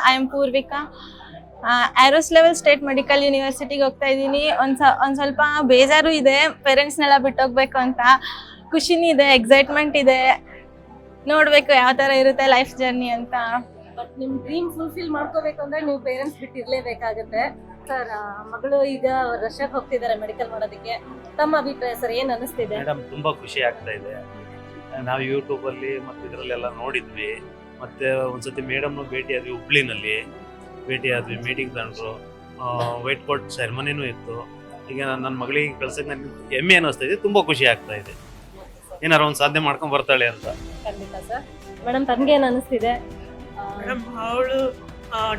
I am Purvika. ಆರೋಸ್ level state medical ಯೂನಿವರ್ಸಿಟಿಗೆ ಹೋಗ್ತಾ ಇದ್ದೀನಿ. ಒಂದ್ ಸ್ವಲ್ಪ ಬೇಜಾರು ಇದೆ, ಪೇರೆಂಟ್ಸ್ನೆಲ್ಲ ಬಿಟ್ಟೋಗ್ಬೇಕು ಅಂತ. ಖುಷಿನೂ ಇದೆ, ಎಕ್ಸೈಟ್ಮೆಂಟ್ ಇದೆ, ನೋಡ್ಬೇಕು ಯಾವ ತರ ಇರುತ್ತೆ ಲೈಫ್ ಜರ್ನಿ ಅಂತ. ಬಟ್ ನಿಮ್ ಡ್ರೀಮ್ ಫುಲ್ಫಿಲ್ ಮಾಡ್ಕೋಬೇಕು ಅಂದ್ರೆ ನೀವು ಪೇರೆಂಟ್ಸ್ ಬಿಟ್ಟು ಇರ್ಲೇಬೇಕಾಗುತ್ತೆ ಸರ್. ಮಗಳು ಈಗ ರಷ್ಯಾಕ್ ಹೋಗ್ತಿದ್ದಾರೆ ಮೆಡಿಕಲ್ ಮಾಡೋದಕ್ಕೆ. ತಮ್ಮ ಅಭಿಪ್ರಾಯ ಸರ್, ಏನ್ ಅನಿಸ್ತಿದೆ? ಮೇಡಮ್ ತುಂಬಾ ಖುಷಿ ಆಗ್ತಾ ಇದೆ. ನಾವು ಯೂಟ್ಯೂಬ್ ಅಲ್ಲಿ ಮತ್ತೆ ಇದರಲ್ಲೆಲ್ಲ ನೋಡಿದ್ವಿ. ಮತ್ತೆ ಒಂದ್ಸತಿ ಮೇಡಮ್ನು ಭೇಟಿ ಆದ್ವಿ, ಹುಬ್ಳಿನಲ್ಲಿ ಭೇಟಿ ಆದ್ವಿ, ಮೀಟಿಂಗ್ ತಗೊಂಡ್ರು, ವೈಟ್ ಕೋಟ್ ಸೆರೆಮನಿನೂ ಇತ್ತು. ಈಗ ನನ್ನ ಮಗಳಿಗೆ ಕಳ್ಸಕ್ಕೆ ನನಗೆ ಹೆಮ್ಮೆ ಅನ್ನಿಸ್ತಾ ಇದೆ, ತುಂಬಾ ಖುಷಿ ಆಗ್ತಾ ಇದೆ. ಏನಾರು ಒಂದು ಸಾಧನೆ ಮಾಡ್ಕೊಂಡ್ ಬರ್ತಾಳೆ ಅಂತ. ಖಂಡಿತ ಸರ್. ಮೇಡಮ್, ತನ್ಗೆ ಏನ್ ಅನಿಸ್ತಿದೆ? ಮೇಡಮ್, ಅವಳು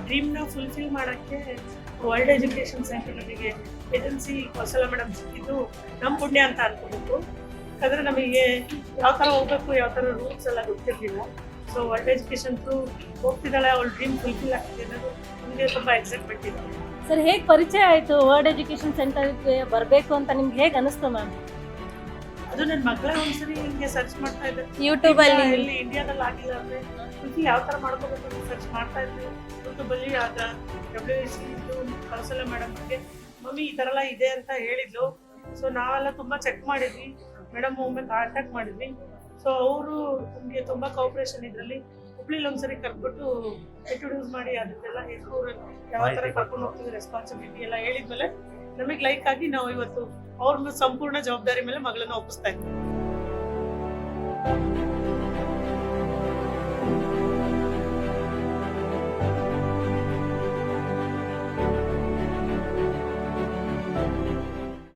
ಡ್ರೀಮ್ನ ಫುಲ್ಫಿಲ್ ಮಾಡೋಕ್ಕೆ ವರ್ಲ್ಡ್ ಎಜುಕೇಷನ್ ಸೆಂಟರ್ ನಮಗೆ ಏಜೆನ್ಸಿ ಕೌಶಲ ಮೇಡಮ್ ಸಿಕ್ಕಿದ್ದು ನಮ್ಮ ಪುಣ್ಯ ಅಂತ ಅನ್ಕೋಬೇಕು. ಯಾಕಂದರೆ ನಮಗೆ ಯಾವ ಥರ ಹೋಗ್ಬೇಕು, ಯಾವ ಥರ ರೂಲ್ಸ್ ಎಲ್ಲ ಗೊತ್ತಿರಲಿಲ್ಲ. ಸೊ ವರ್ಲ್ಡ್ ಎಜುಕೇಷನ್ ಥ್ರೂ ಹೋಗ್ತಿದ್ದಾಳೆ, ಅವಳ ಡ್ರೀಮ್ ಫುಲ್ಫಿಲ್ ಆಗ್ತಿದೆ ಅನ್ನೋದು ನಮಗೆ ತುಂಬ ಎಕ್ಸೈಟ್ಮೆಂಟ್ ಇದೆ. ಸರ್, ಹೇಗೆ ಪರಿಚಯ ಆಯಿತು ವರ್ಲ್ಡ್ ಎಜುಕೇಷನ್ ಸೆಂಟರ್ಗೆ ಬರಬೇಕು ಅಂತ ನಿಮ್ಗೆ ಹೇಗೆ ಅನಿಸ್ತು ಮ್ಯಾಮ್? ಅದು ನನ್ನ ಮಗಳ ಒಂದ್ಸರಿ ಹಿಂಗೆ ಸರ್ಚ್ ಮಾಡ್ತಾ ಇದ್ದೆ ಯೂಟ್ಯೂಬ್ ಅಲ್ಲಿ ಇಲ್ಲಿ ಇಂಡಿಯಾದಲ್ಲಿ ಆಗಿಲ್ಲ ಅಂದರೆ ಫುಲ್ಫಿಲ್ ಯಾವ ಥರ ಮಾಡ್ಕೋಬೇಕು ಅಂತ ಸರ್ಚ್ ಮಾಡ್ತಾ ಇದ್ದೆ ಯೂಟ್ಯೂಬಲ್ಲಿ. ಆಗ WSC ಕೌಶಲ್ಯ ಮೇಡಮ್ ಬಗ್ಗೆ ಮಮ್ಮಿ ಈ ಥರ ಎಲ್ಲ ಇದೆ ಅಂತ ಹೇಳಿದ್ಲು. ಸೊ ನಾವೆಲ್ಲ ತುಂಬ ಚೆಕ್ ಮಾಡಿದ್ವಿ, ಮೇಡಮ್ ಒಮ್ಮೆ ಕಾಂಟ್ಯಾಕ್ಟ್ ಮಾಡಿದ್ವಿ. ಸೊ ಅವರು ನಮಗೆ ತುಂಬ ಕೋಆಪ್ರೇಷನ್ ಇದರಲ್ಲಿ ಹುಬ್ಳಿಲಿ ಒಂದ್ಸರಿ ಕರ್ಬಿಟ್ಟು ಇಂಟ್ರೊಡ್ಯೂಸ್ ಮಾಡಿ ಅದಕ್ಕೆಲ್ಲ ಯಾವ ಥರ ಕರ್ಕೊಂಡು ಹೋಗ್ತೀವಿ, ರೆಸ್ಪಾನ್ಸಿಬಿಲಿಟಿ ಎಲ್ಲ ಹೇಳಿದ್ಮೇಲೆ ನಮಗೆ ಲೈಕ್ ಆಗಿ ನಾವು ಇವತ್ತು ಅವ್ರ ಸಂಪೂರ್ಣ ಜವಾಬ್ದಾರಿ ಮೇಲೆ ಮಗಳನ್ನ ಒಪ್ಪಿಸ್ತಾ ಇದ್ದೀವಿ.